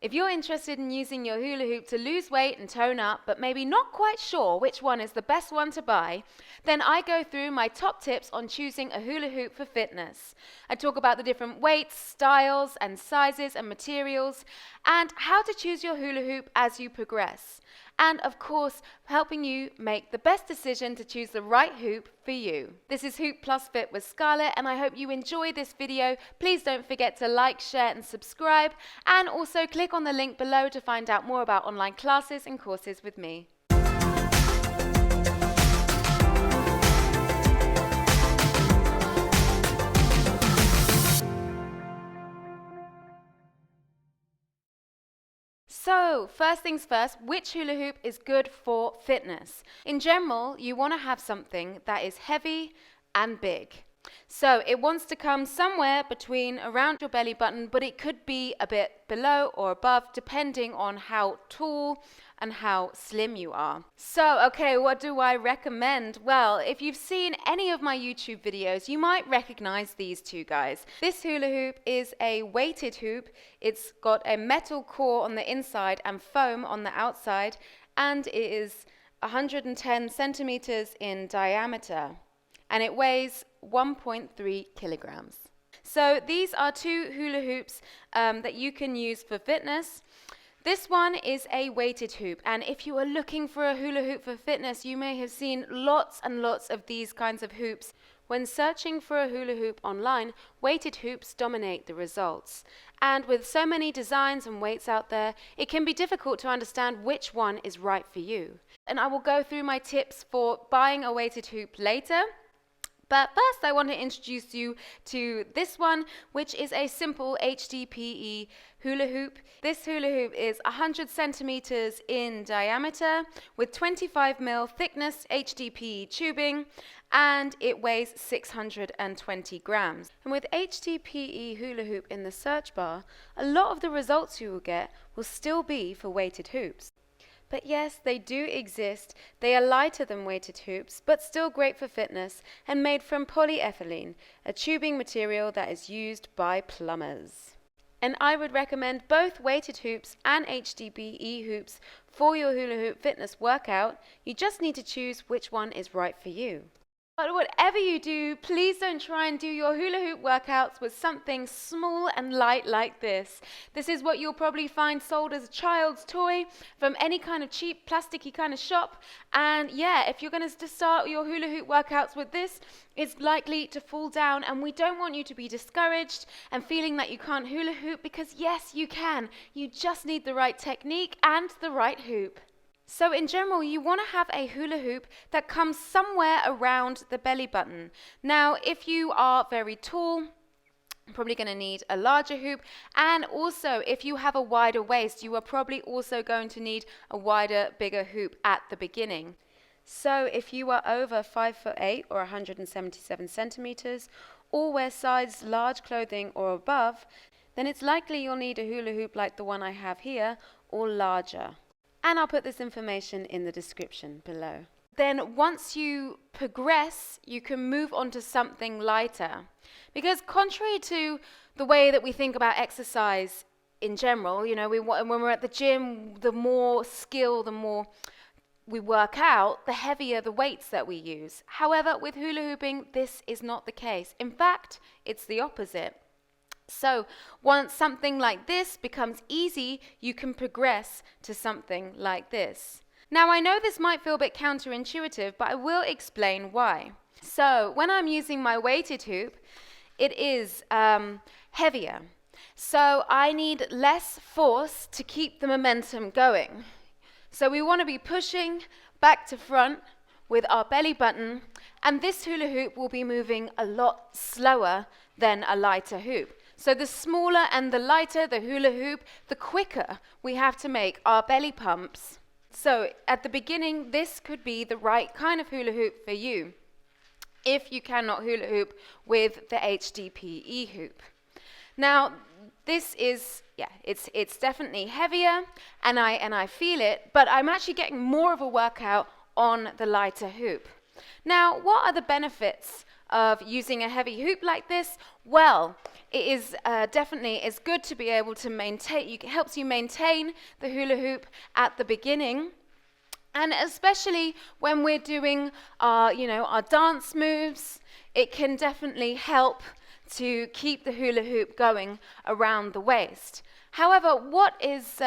If you're interested in using your hula hoop to lose weight and tone up, but maybe not quite sure which one is the best one to buy, then I go through my top tips on choosing a hula hoop for fitness. I talk about the different weights, styles, and sizes and materials, and how to choose your hula hoop as you progress. And of course, helping you make the best decision to choose the right hoop for you. This is Hoop Plus Fit with Scarlett, and I hope you enjoy this video. Please don't forget to like, share, and subscribe, and also click on the link below to find out more about online classes and courses with me. So, first things first, which hula hoop is good for fitness? In general, you want to have something that is heavy and big. So, it wants to come somewhere between around your belly button, but it could be a bit below or above, depending on how tall and how slim you are. So, okay, what do I recommend? Well, if you've seen any of my YouTube videos, you might recognize these two guys. This hula hoop is a weighted hoop. It's got a metal core on the inside and foam on the outside, and it is 110 centimeters in diameter, and it weighs 1.3 kilograms. So these are two hula hoops that you can use for fitness. This one is a weighted hoop, and if you are looking for a hula hoop for fitness, you may have seen lots and lots of these kinds of hoops. When searching for a hula hoop online, weighted hoops dominate the results. And with so many designs and weights out there, it can be difficult to understand which one is right for you. And I will go through my tips for buying a weighted hoop later. But first, I want to introduce you to this one, which is a simple HDPE hula hoop. This hula hoop is 100 centimeters in diameter with 25 mil thickness HDPE tubing, and it weighs 620 grams. And with HDPE hula hoop in the search bar, a lot of the results you will get will still be for weighted hoops. But yes, they do exist. They are lighter than weighted hoops, but still great for fitness and made from polyethylene, a tubing material that is used by plumbers. And I would recommend both weighted hoops and HDPE hoops for your hula hoop fitness workout. You just need to choose which one is right for you. But whatever you do, please don't try and do your hula hoop workouts with something small and light like this. This is what you'll probably find sold as a child's toy from any kind of cheap plasticky kind of shop. And yeah, if you're going to start your hula hoop workouts with this, it's likely to fall down, and we don't want you to be discouraged and feeling that you can't hula hoop, because yes, you can. You just need the right technique and the right hoop. So in general, you want to have a hula hoop that comes somewhere around the belly button. Now, if you are very tall, you're probably going to need a larger hoop. And also, if you have a wider waist, you are probably also going to need a wider, bigger hoop at the beginning. So if you are over 5'8" or 177 centimeters, or wear size large clothing or above, then it's likely you'll need a hula hoop like the one I have here, or larger. And I'll put this information in the description below. Then once you progress, you can move on to something lighter. Because contrary to the way that we think about exercise in general, you know, when we're at the gym, the more skill, the more we work out, the heavier the weights that we use. However, with hula hooping, this is not the case. In fact, it's the opposite. So once something like this becomes easy, you can progress to something like this. Now, I know this might feel a bit counterintuitive, but I will explain why. So when I'm using my weighted hoop, it is heavier. So I need less force to keep the momentum going. So we want to be pushing back to front with our belly button, and this hula hoop will be moving a lot slower than a lighter hoop. So the smaller and the lighter the hula hoop, the quicker we have to make our belly pumps. So at the beginning, this could be the right kind of hula hoop for you if you cannot hula hoop with the HDPE hoop. Now, this is, it's definitely heavier, and I feel it, but I'm actually getting more of a workout on the lighter hoop. Now, what are the benefits of using a heavy hoop like this? Well, it is definitely it's good to be able to maintain. It helps you maintain the hula hoop at the beginning, and especially when we're doing our dance moves, it can definitely help to keep the hula hoop going around the waist. However, what is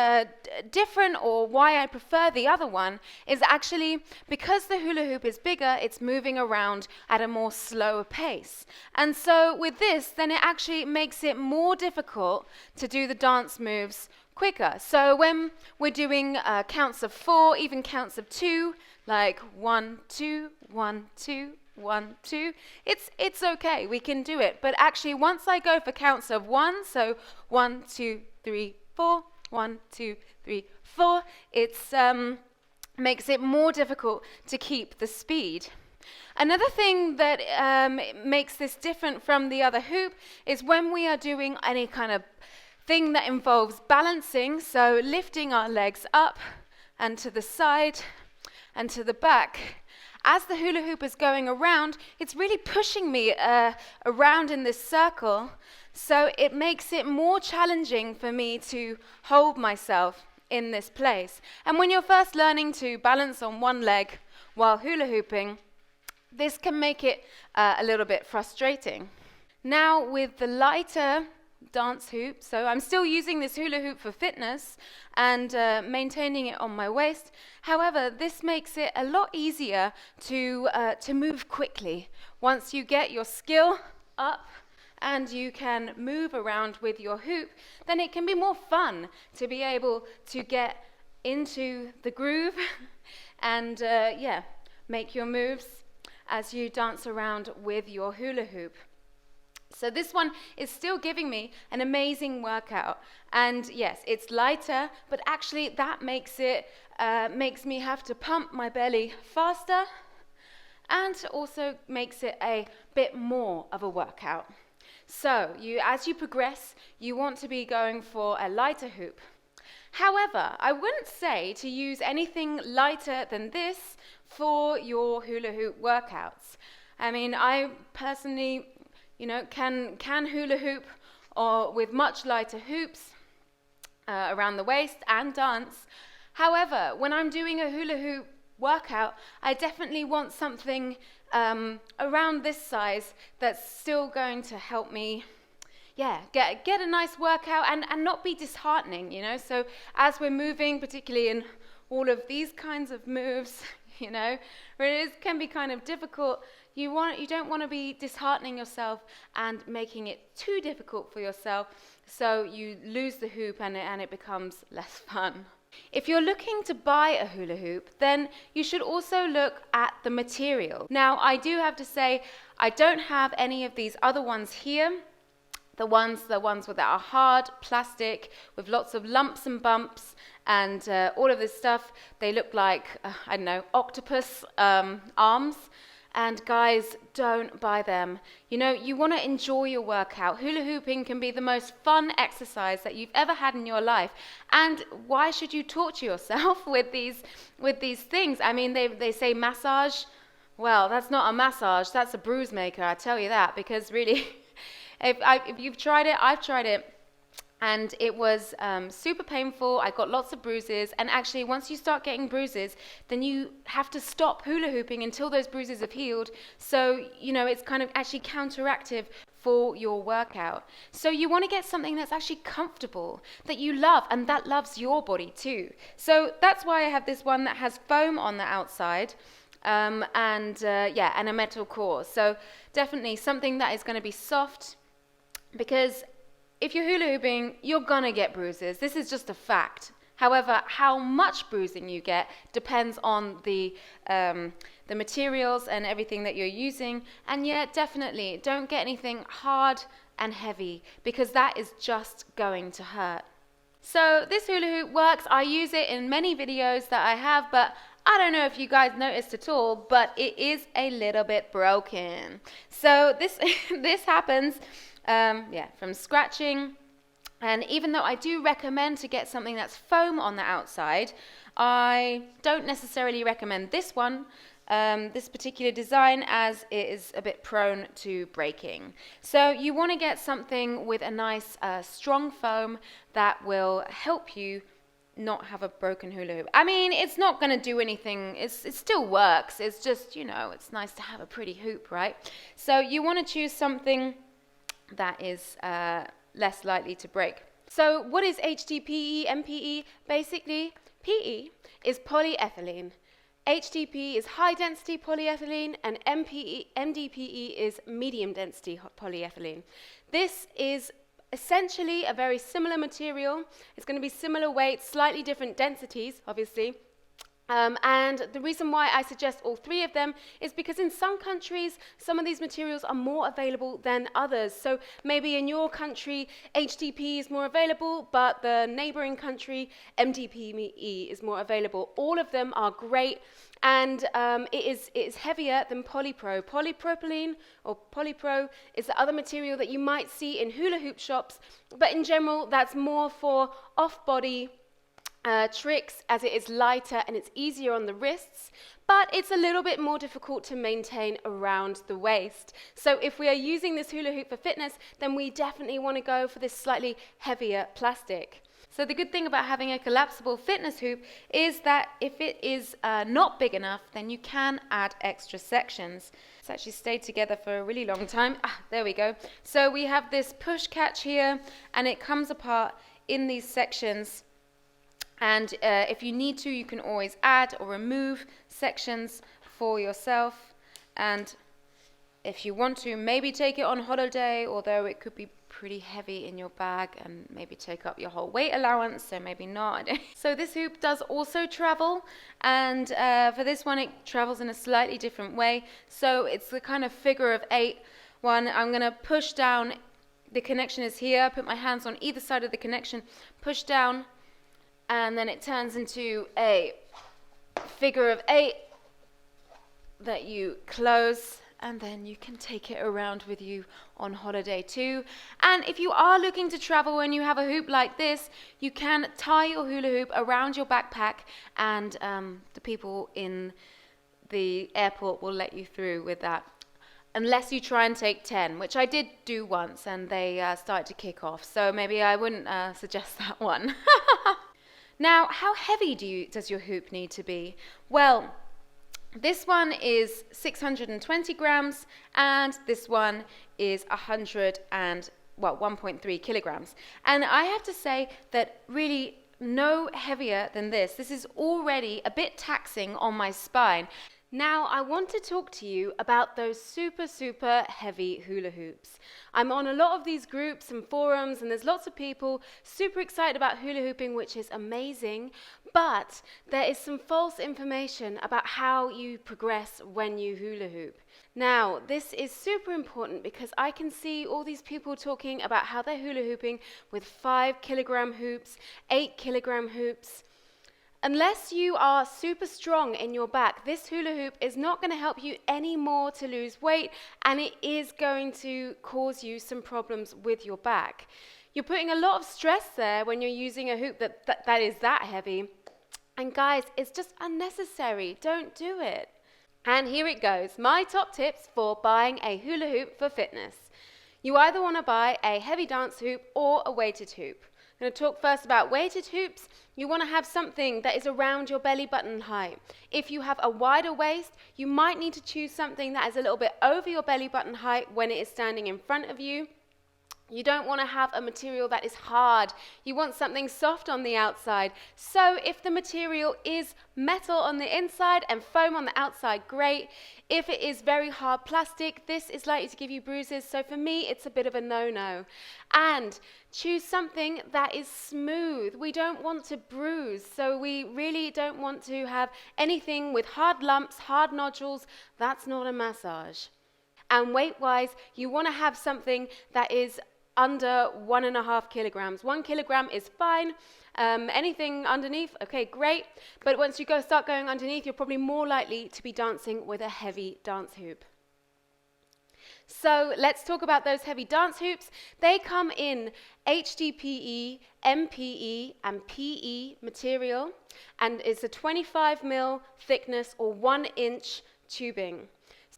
different, or why I prefer the other one, is actually because the hula hoop is bigger, it's moving around at a more slower pace. And so with this, then it actually makes it more difficult to do the dance moves quicker. So when we're doing counts of 4, even counts of 2, like 1, 2, 1, 2, 1, 2, it's okay, we can do it. But actually, once I go for counts of 1, so 1, 2, 3, 4, 1, 2, 3, 4, it's makes it more difficult to keep the speed. Another thing that makes this different from the other hoop is when we are doing any kind of thing that involves balancing, so lifting our legs up and to the side and to the back. As the hula hoop is going around, it's really pushing me around in this circle, so it makes it more challenging for me to hold myself in this place. And when you're first learning to balance on one leg while hula hooping, this can make it a little bit frustrating. Now with the lighter dance hoop, so I'm still using this hula hoop for fitness and maintaining it on my waist. However, this makes it a lot easier to move quickly. Once you get your skill up and you can move around with your hoop, then it can be more fun to be able to get into the groove and make your moves as you dance around with your hula hoop. So this one is still giving me an amazing workout. And yes, it's lighter, but actually that makes me have to pump my belly faster, and also makes it a bit more of a workout. So as you progress, you want to be going for a lighter hoop. However, I wouldn't say to use anything lighter than this for your hula hoop workouts. I mean, I personally can hula hoop or with much lighter hoops around the waist and dance. However, when I'm doing a hula hoop workout, I definitely want something around this size that's still going to help me get a nice workout and not be disheartening, So as we're moving, particularly in all of these kinds of moves, where it can be kind of difficult, you don't want to be disheartening yourself and making it too difficult for yourself, so you lose the hoop and it becomes less fun. If you're looking to buy a hula hoop, then you should also look at the material. Now, I do have to say, I don't have any of these other ones here. The ones that are hard plastic with lots of lumps and bumps and all of this stuff, they look like, octopus arms. And guys, don't buy them. You want to enjoy your workout. Hula hooping can be the most fun exercise that you've ever had in your life. And why should you torture yourself with these things? I mean, they say massage. Well, that's not a massage. That's a bruise maker, I tell you that. Because really, if you've tried it, I've tried it. And it was super painful. I got lots of bruises. And actually, once you start getting bruises, then you have to stop hula hooping until those bruises have healed. So, it's kind of actually counteractive for your workout. So you want to get something that's actually comfortable, that you love, and that loves your body too. So that's why I have this one that has foam on the outside. And a metal core. So definitely something that is going to be soft, because if you're hula hooping, you're gonna get bruises. This is just a fact. However, how much bruising you get depends on the materials and everything that you're using. And definitely don't get anything hard and heavy, because that is just going to hurt. So this hula hoop works. I use it in many videos that I have, but I don't know if you guys noticed at all, but it is a little bit broken. So this happens from scratching. And even though I do recommend to get something that's foam on the outside, I don't necessarily recommend this one this particular design, as it is a bit prone to breaking. So you want to get something with a nice strong foam that will help you not have a broken hula hoop. I mean, it's not going to do anything. It still works. It's just, it's nice to have a pretty hoop, right? So you want to choose something that is less likely to break. So what is HDPE, MPE? Basically, PE is polyethylene. HDPE is high density polyethylene, and MDPE is medium density polyethylene. This is essentially a very similar material. It's going to be similar weight, slightly different densities, obviously. And the reason why I suggest all three of them is because in some countries, some of these materials are more available than others. So maybe in your country, HDPE is more available, but the neighboring country, MDPE is more available. All of them are great, and it is heavier than polypro. Polypropylene or polypro is the other material that you might see in hula hoop shops, but in general, that's more for off-body tricks, as it is lighter and it's easier on the wrists, but it's a little bit more difficult to maintain around the waist. So if we are using this hula hoop for fitness, then we definitely want to go for this slightly heavier plastic. So the good thing about having a collapsible fitness hoop is that if it is not big enough, then you can add extra sections. It's actually stayed together for a really long time. There we go. So we have this push catch here, and it comes apart in these sections. And if you need to, you can always add or remove sections for yourself. And if you want to, maybe take it on holiday, although it could be pretty heavy in your bag and maybe take up your whole weight allowance, so maybe not. So this hoop does also travel, and for this one, it travels in a slightly different way. So it's the kind of figure of 8 one. I'm going to push down. The connection is here. Put my hands on either side of the connection, push down, and then it turns into a figure of 8 that you close, and then you can take it around with you on holiday too. And if you are looking to travel and you have a hoop like this, you can tie your hula hoop around your backpack, and the people in the airport will let you through with that. Unless you try and take 10, which I did do once, and they started to kick off. So maybe I wouldn't suggest that one. Now, how heavy does your hoop need to be? Well, this one is 620 grams, and this one is 1.3 kilograms. And I have to say that really no heavier than this. This is already a bit taxing on my spine. Now, I want to talk to you about those super, super heavy hula hoops. I'm on a lot of these groups and forums, and there's lots of people super excited about hula hooping, which is amazing, but there is some false information about how you progress when you hula hoop. Now, this is super important because I can see all these people talking about how they're hula hooping with 5 kilogram hoops, 8 kilogram hoops. Unless you are super strong in your back, this hula hoop is not going to help you any more to lose weight, and it is going to cause you some problems with your back. You're putting a lot of stress there when you're using a hoop that is that heavy. And guys, it's just unnecessary. Don't do it. And here it goes. My top tips for buying a hula hoop for fitness. You either want to buy a heavy dance hoop or a weighted hoop. I'm going to talk first about weighted hoops. You want to have something that is around your belly button height. If you have a wider waist, you might need to choose something that is a little bit over your belly button height when it is standing in front of you. You don't want to have a material that is hard. You want something soft on the outside. So if the material is metal on the inside and foam on the outside, great. If it is very hard plastic, this is likely to give you bruises. So for me, it's a bit of a no-no. And choose something that is smooth. We don't want to bruise. So we really don't want to have anything with hard lumps, hard nodules. That's not a massage. And weight-wise, you want to have something that is under 1.5 kilograms. 1 kilogram is fine. Anything underneath, okay, great. But once you start going underneath, you're probably more likely to be dancing with a heavy dance hoop. So let's talk about those heavy dance hoops. They come in HDPE, MPE, and PE material, and it's a 25 mil thickness or 1 inch tubing.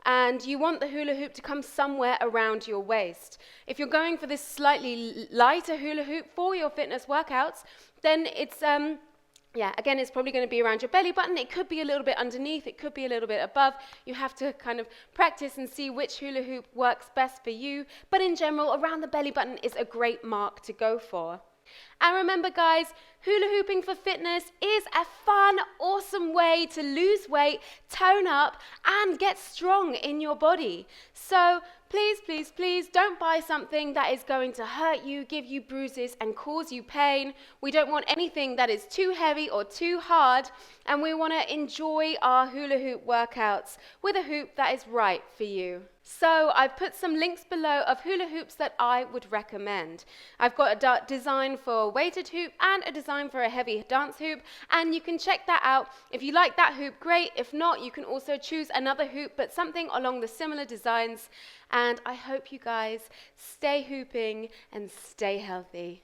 And you want the hula hoop to come somewhere around your waist. If you're going for this slightly lighter hula hoop for your fitness workouts, then it's, again, it's probably going to be around your belly button. It could be a little bit underneath. It could be a little bit above. You have to kind of practice and see which hula hoop works best for you. But in general, around the belly button is a great mark to go for. And remember, guys, hula hooping for fitness is a fun, awesome way to lose weight, tone up, and get strong in your body. So please, please, please don't buy something that is going to hurt you, give you bruises, and cause you pain. We don't want anything that is too heavy or too hard, and we want to enjoy our hula hoop workouts with a hoop that is right for you. So I've put some links below of hula hoops that I would recommend. I've got a design for a weighted hoop and a design for a heavy dance hoop, and you can check that out. If you like that hoop, great. If not, you can also choose another hoop, but something along the similar designs. And I hope you guys stay hooping and stay healthy.